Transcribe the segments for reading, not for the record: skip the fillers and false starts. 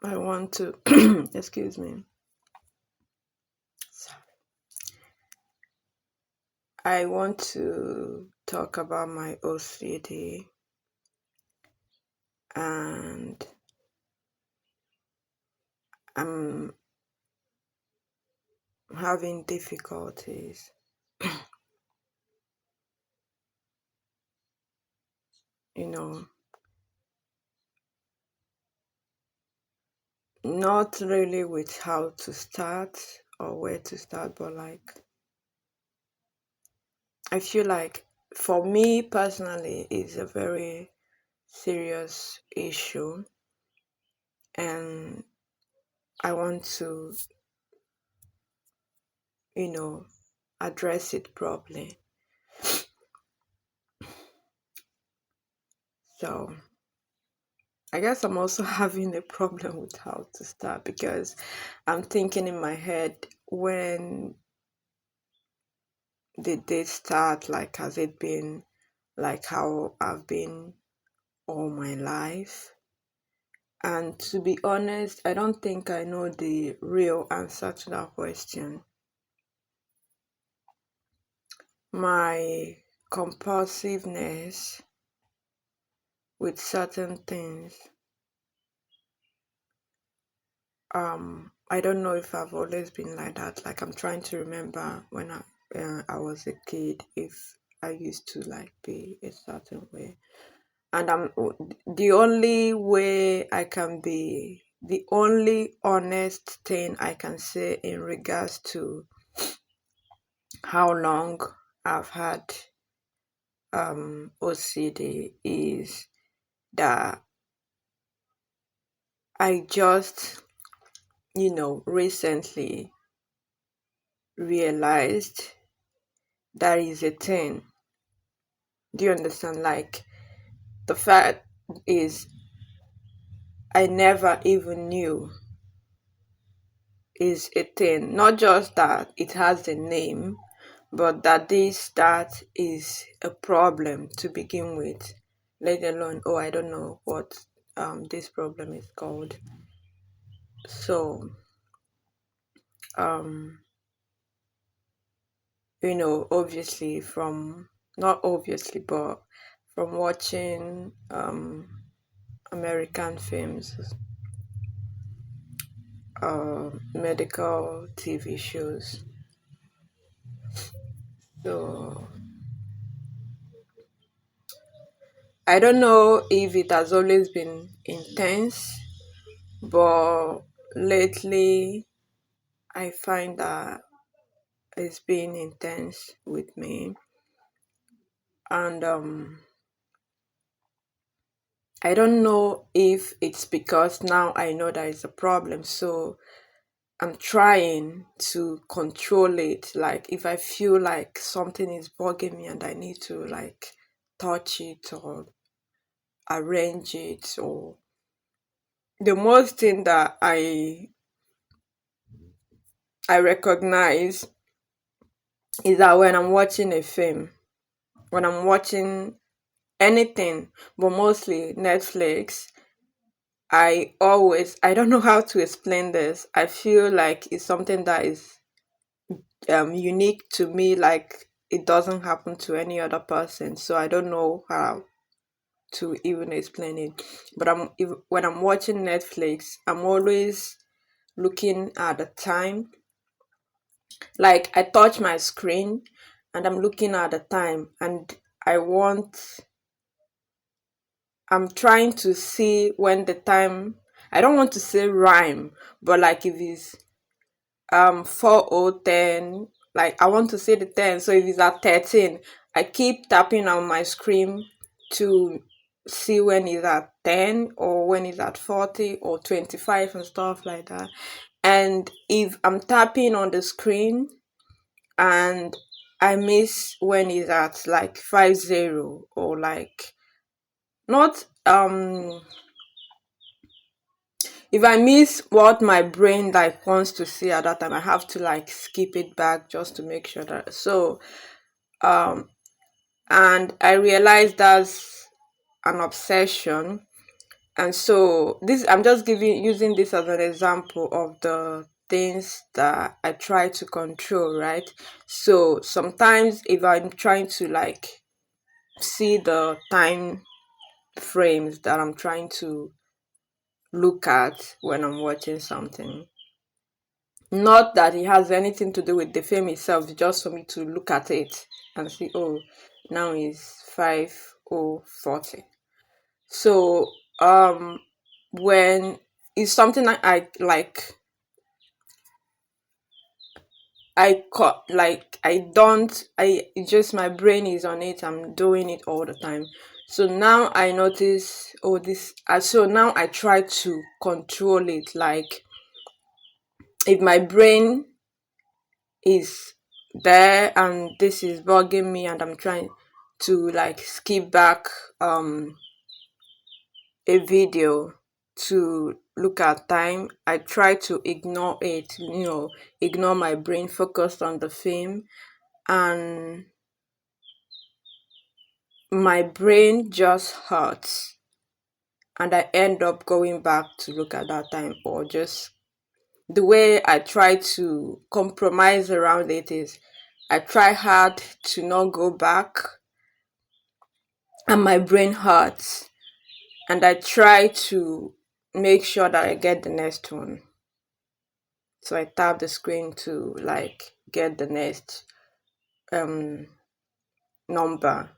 I want to, excuse me, I want to talk about my OCD and I'm having difficulties, you know, not really with how to start or where to start, but like, I feel like for me personally, it's a very serious issue and I want to, you know, address it properly. So I guess I'm also having a problem with how to start because I'm thinking in my head, when did they start? Like, has it been like how I've been all my life? And to be honest, I don't think I know the real answer to that question. My compulsiveness with certain things, I don't know if I've always been like that. Like, I'm trying to remember when I was a kid, if I used to like be a certain way. And the only way I can be, the only honest thing I can say in regards to how long I've had OCD is that I just, recently realized that is a thing. Do you understand? Like, the fact is, I never even knew is a thing. Not just that it has a name, but that is a problem to begin with. Let alone, oh, I don't know what this problem is called. So, um, obviously not obviously, but from watching American films, medical TV shows. So I don't know if it has always been intense, but lately I find that it's been intense with me. And I don't know if it's because now I know that it's a problem. So I'm trying to control it. Like, if I feel like something is bugging me and I need to like touch it or arrange it, or the most thing that I recognize is that when I'm watching a film, when I'm watching anything, but mostly Netflix, I don't know how to explain this. I feel like it's something that is unique to me, like it doesn't happen to any other person. So I don't know how to even explain it. But when I'm watching Netflix, I'm always looking at the time. Like, I touch my screen and I'm looking at the time, and I want I'm trying to see when the time, I don't want to say rhyme, but like if it's 4:10, like I want to say the 10. So if it's at 13, I keep tapping on my screen to see when it's at 10 or when it's at 40 or 25 and stuff like that. And if I'm tapping on the screen and I miss when it's at like 50, or like, not if I miss what my brain like wants to see at that time, I have to like skip it back just to make sure that. So and I realized that's an obsession, And so this, I'm just giving using this as an example of the things that I try to control, right? So sometimes if I'm trying to like see the time frames that I'm trying to look at when I'm watching something, not that it has anything to do with the film itself, just for me to look at it and see, oh, now is 5:40. So when it's something that I like, I don't, I it's just my brain is on it, I'm doing it all the time. So now I notice, oh, this, so now I try to control it. Like if my brain is there and this is bugging me and I'm trying to like skip back a video to look at time, I try to ignore it, ignore my brain, focus on the film, and my brain just hurts and I end up going back to look at that time. Or just the way I try to compromise around it is I try hard to not go back and my brain hurts, and I try to make sure that I get the next one. So I tap the screen to like get the next um number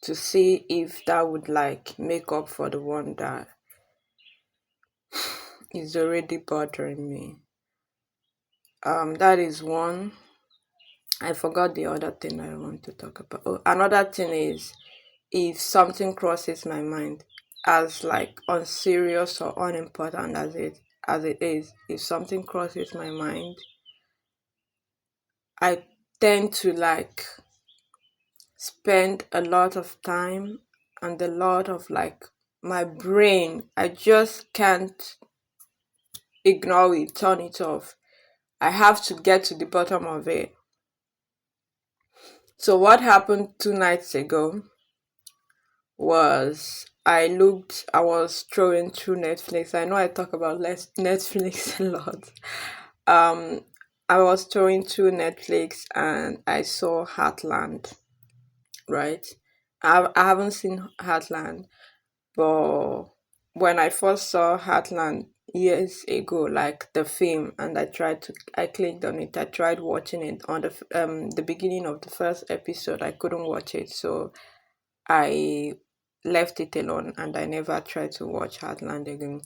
to see if that would like make up for the one that is already bothering me. That is one. I forgot the other thing I want to talk about. Oh, another thing is if something crosses my mind, as like unserious or unimportant as it is, if something crosses my mind, I tend to like spend a lot of time and a lot of like my brain, I just can't ignore it, turn it off. I have to get to the bottom of it. So what happened 2 nights ago was I was throwing through Netflix. I know I talk about less Netflix a lot. Um I was throwing through Netflix and I saw Heartland, right? I haven't seen Heartland, but when I first saw Heartland years ago, like the film, and I clicked on it. I tried watching it on the beginning of the first episode. I couldn't watch it, so I left it alone, and I never tried to watch Heartland again.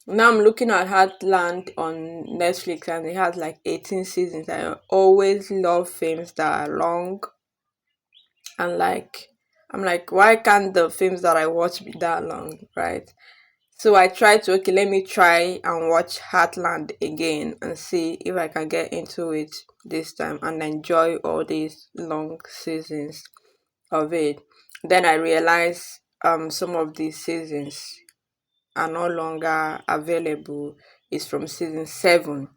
Now I'm looking at Heartland on Netflix, and it has like 18 seasons. I always love films that are long, and like I'm like, why can't the films that I watch be that long, right? So I tried to, okay, let me try and watch Heartland again and see if I can get into it this time and enjoy all these long seasons of it. Then I realized some of these seasons are no longer available. It's from season 7.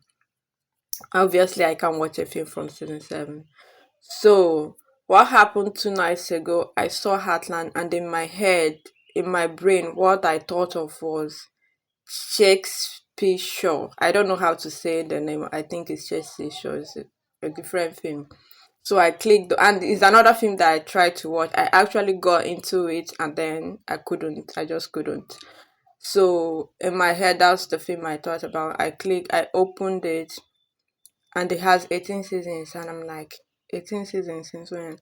Obviously I can watch a film from season 7. So what happened 2 nights ago, I saw Heartland, and in my head, in my brain, what I thought of was Shakespeare. I don't know how to say the name. I think it's Shakespeare. It's a different film. So I clicked, and it's another film that I tried to watch. I actually got into it, and then I couldn't. I just couldn't. So in my head, that's the film I thought about. I opened it, and it has 18 seasons, and I'm like, 18 seasons since when?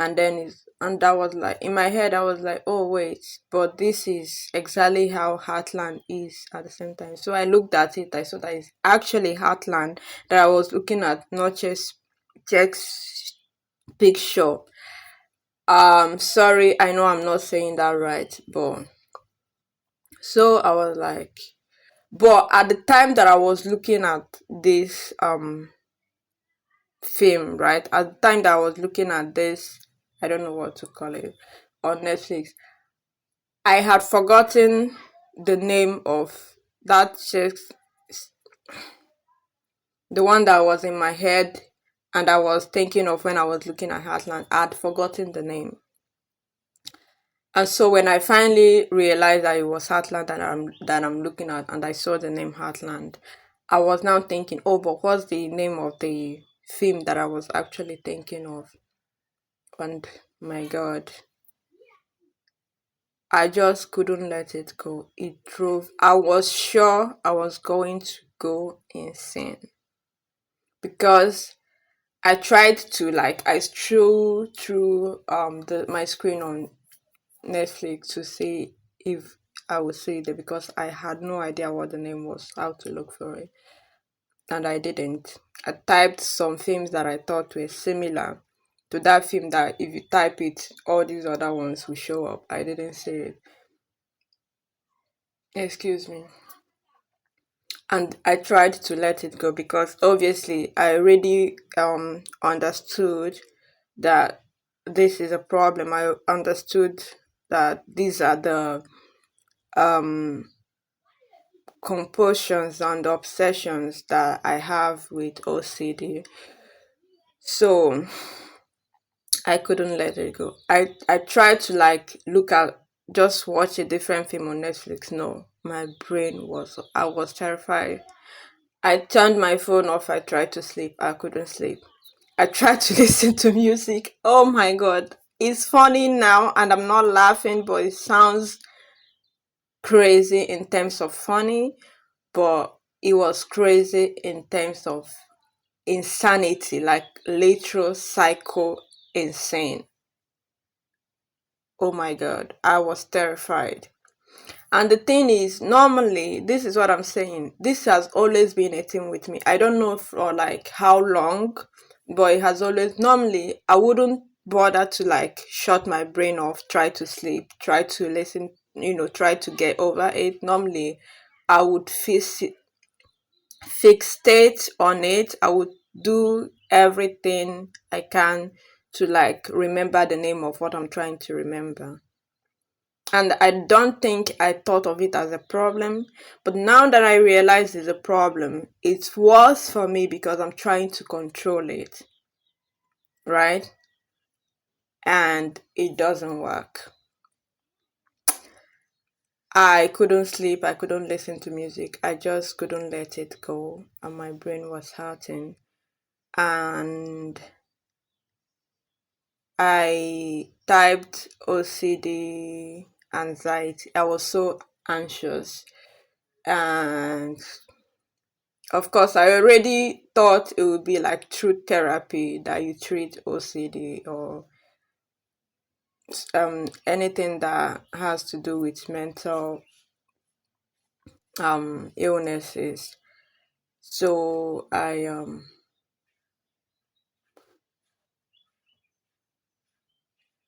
And that was like, in my head I was like, oh wait, but this is exactly how Heartland is at the same time. So I looked at it, I saw that it's actually Heartland that I was looking at, not just Jack's picture. Sorry, I know I'm not saying that right, but so I was like, but at the time that I was looking at this film, right? At the time that I was looking at this, I don't know what to call it, on Netflix, I had forgotten the name of that Shakes, the one that was in my head and I was thinking of when I was looking at Heartland. I had forgotten the name. And so when I finally realized that it was Heartland that I'm looking at, and I saw the name Heartland, I was now thinking, oh, but what's the name of the film that I was actually thinking of? And my God, I just couldn't let it go. It drove. I was sure I was going to go insane because I tried to, like, I scrolled through the my screen on Netflix to see if I would see it because I had no idea what the name was, how to look for it, and I didn't. I typed some films that I thought were similar to that film that if you type it, all these other ones will show up. I didn't see it. Excuse me. And I tried to let it go because obviously I already understood that this is a problem. I understood that these are the um compulsions and obsessions that I have with OCD. So I couldn't let it go. I tried to, like, look at, just watch a different film on Netflix. No, my brain was, I was terrified. I turned my phone off. I tried to sleep. I couldn't sleep. I tried to listen to music. Oh my God. It's funny now and I'm not laughing, but it sounds crazy in terms of funny, but it was crazy in terms of insanity, like literal psycho insane. Oh my God. I was terrified. And the thing is, normally, this is what I'm saying. This has always been a thing with me. I don't know for like how long, but it has always, normally, I wouldn't bother to, like, shut my brain off, try to sleep, try to listen, try to get over it. Normally, I would fixate on it. I would do everything I can to, like, remember the name of what I'm trying to remember. And I don't think I thought of it as a problem. But now that I realize it's a problem, it's worse for me because I'm trying to control it, right? And it doesn't work. I couldn't sleep. I couldn't listen to music. I just couldn't let it go. And my brain was hurting. And I typed OCD anxiety. I was so anxious. And of course, I already thought it would be like truth therapy that you treat OCD or anything that has to do with mental illnesses. So I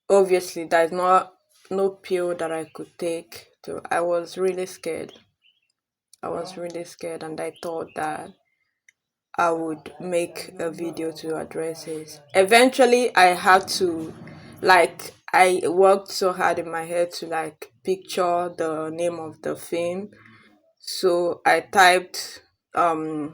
obviously there's no pill that I could take. To I was really scared. I was really scared, and I thought that I would make a video to address it. Eventually, I had to, like, I worked so hard in my head to, like, picture the name of the film. So I typed CHORE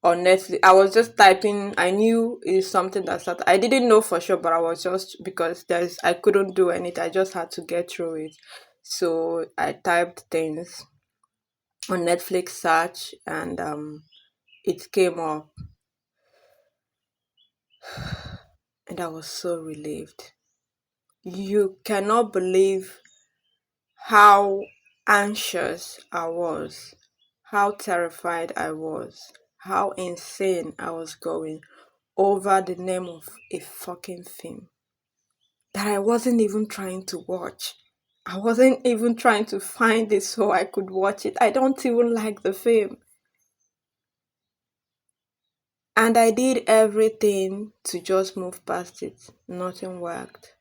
on Netflix. I was just typing. I knew it's something that started. I didn't know for sure, but I was just, because I couldn't do anything. I just had to get through it. So I typed things on Netflix search, and it came up, and I was so relieved. You cannot believe how anxious I was, how terrified I was, how insane I was going over the name of a fucking film that I wasn't even trying to watch. I wasn't even trying to find it so I could watch it. I don't even like the film. And I did everything to just move past it. Nothing worked.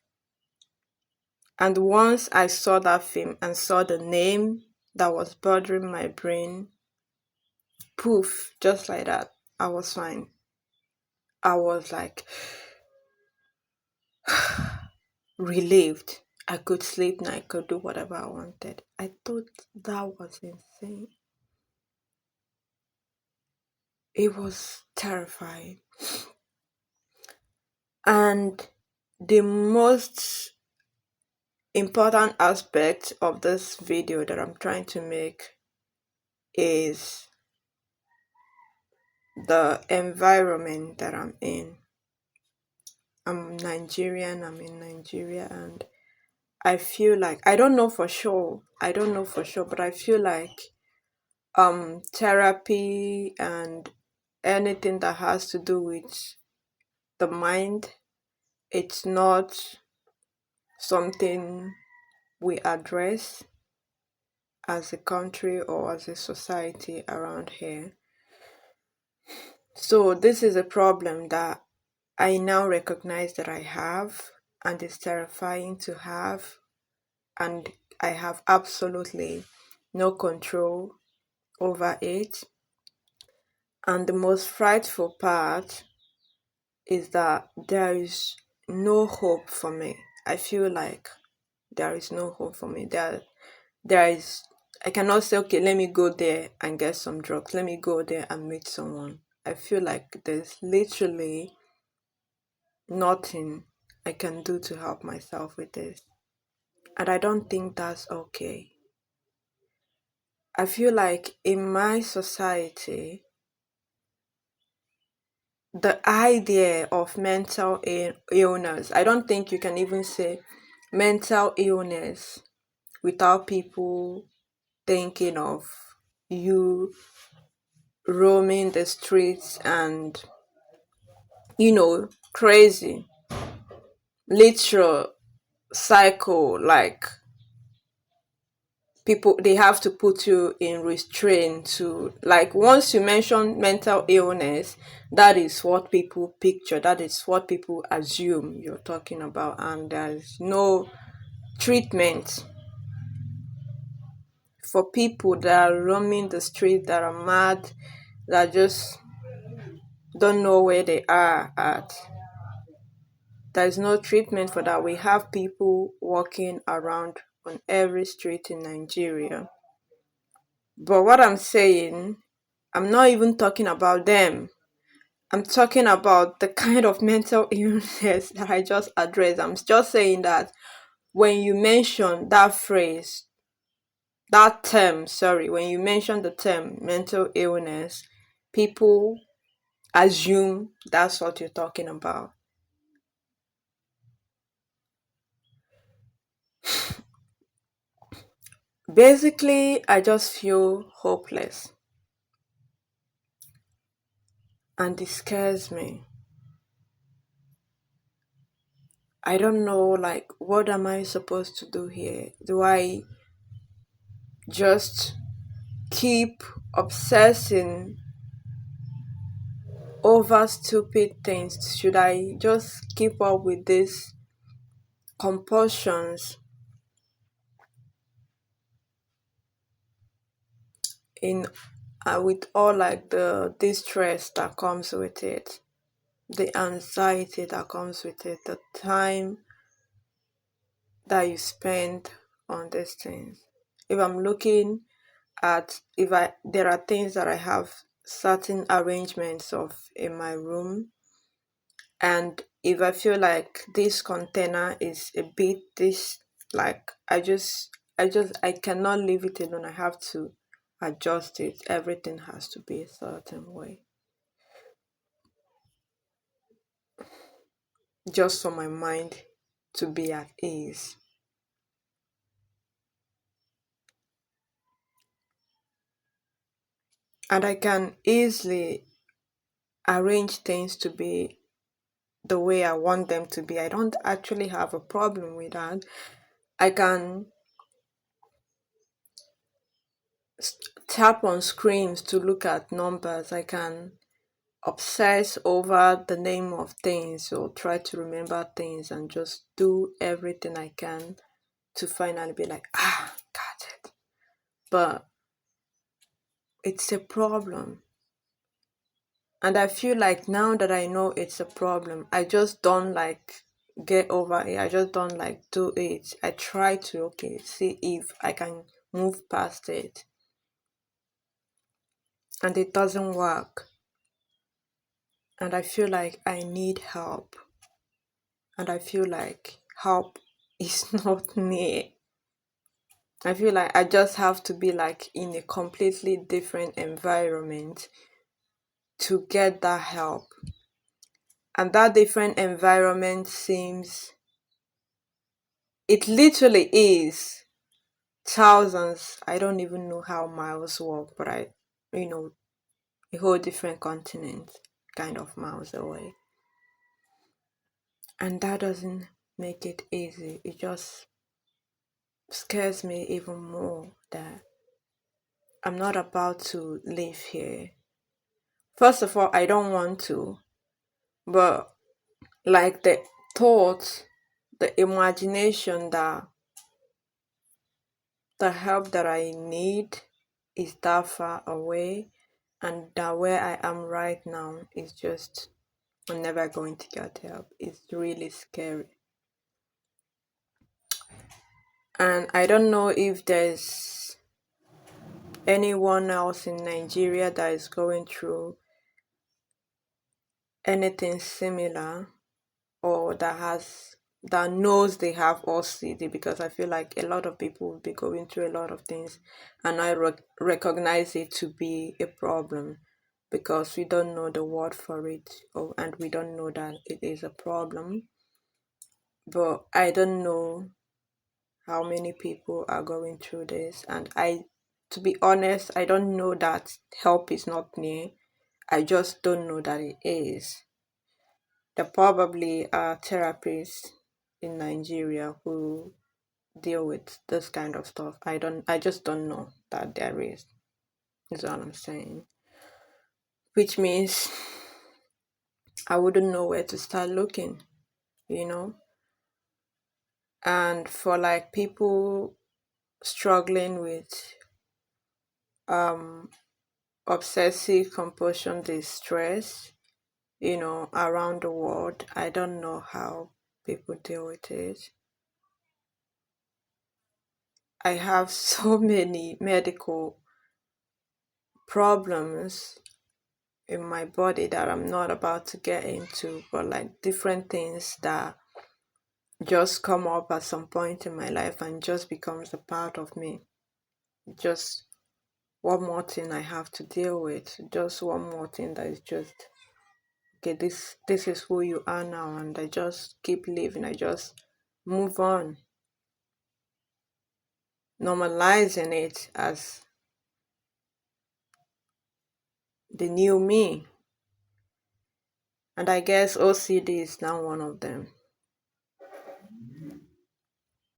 And once I saw that film and saw the name that was bothering my brain, poof, just like that, I was fine. I was like relieved. I could sleep and I could do whatever I wanted. I thought that was insane. It was terrifying. And the most important aspect of this video that I'm trying to make is the environment that I'm in. I'm Nigerian, I'm in Nigeria, and I feel like I don't know for sure, but I feel like therapy and anything that has to do with the mind, it's not something we address as a country or as a society around here. So this is a problem that I now recognize that I have, and it's terrifying to have, and I have absolutely no control over it. And the most frightful part is that there is no hope for me. I feel like there is no hope for me. There is I cannot say, okay, let me go there and get some drugs. Let me go there and meet someone. I feel like there's literally nothing I can do to help myself with this. And I don't think that's okay. I feel like in my society, the idea of mental illness, I don't think you can even say mental illness without people thinking of you roaming the streets and, crazy, literal cycle, like people, they have to put you in restraint to, like, once you mention mental illness, that is what people picture, that is what people assume you're talking about, and there's no treatment for people that are roaming the street, that are mad, that just don't know where they are at. There's no treatment for that. We have people walking around on every street in Nigeria. But what I'm saying, I'm not even talking about them. I'm talking about the kind of mental illness that I just addressed. I'm just saying that when you mention that phrase, that term, sorry, when you mention the term mental illness, people assume that's what you're talking about. Basically, I just feel hopeless, and it scares me. I don't know, like, what am I supposed to do here? Do I just keep obsessing over stupid things? Should I just keep up with these compulsions in with all, like, the distress that comes with it, the anxiety that comes with it, the time that you spend on these things? If I'm looking at, if I there are things that I have certain arrangements of in my room, and if I feel like this container is a bit this, like, I cannot leave it alone. I have to adjust it. Everything has to be a certain way, just for my mind to be at ease. And I can easily arrange things to be the way I want them to be. I don't actually have a problem with that. I can tap on screens to look at numbers. I can obsess over the name of things or try to remember things and just do everything I can to finally be like, got it. But it's a problem. And I feel like now that I know it's a problem, I just don't, like, get over it. I just don't, like, do it. I try to, okay, see if I can move past it. And it doesn't work. And I feel like I need help. and I feel like help is not near. I feel like I just have to be like in a completely different environment to get that help. And that different environment seems, it literally is thousands, I don't even know how miles walk, but you know, a whole different continent kind of miles away. And that doesn't make it easy. It just scares me even more that I'm not about to live here. First of all, I don't want to, but like the thought, the imagination that the help that I need is that far away, and that where I am right now is just, I'm never going to get help. It's really scary. And I don't know if there's anyone else in Nigeria that is going through anything similar, or that knows they have OCD, because I feel like a lot of people will be going through a lot of things, and I recognize it to be a problem because we don't know the word for it, and we don't know that it is a problem. But I don't know how many people are going through this, and to be honest, I don't know that help is not near. I just don't know that it is. There probably are therapists in Nigeria who deal with this kind of stuff. I just don't know that there is what I'm saying. Which means I wouldn't know where to start looking, you know? And for like people struggling with um obsessive compulsion distress, around the world, I don't know how people deal with it. I have so many medical problems in my body that I'm not about to get into, but like different things that just come up at some point in my life and just becomes a part of me. Just one more thing I have to deal with. Just one more thing that is just, okay, this is who you are now, and I just keep living. I just move on, normalizing it as the new me. And I guess OCD is now one of them.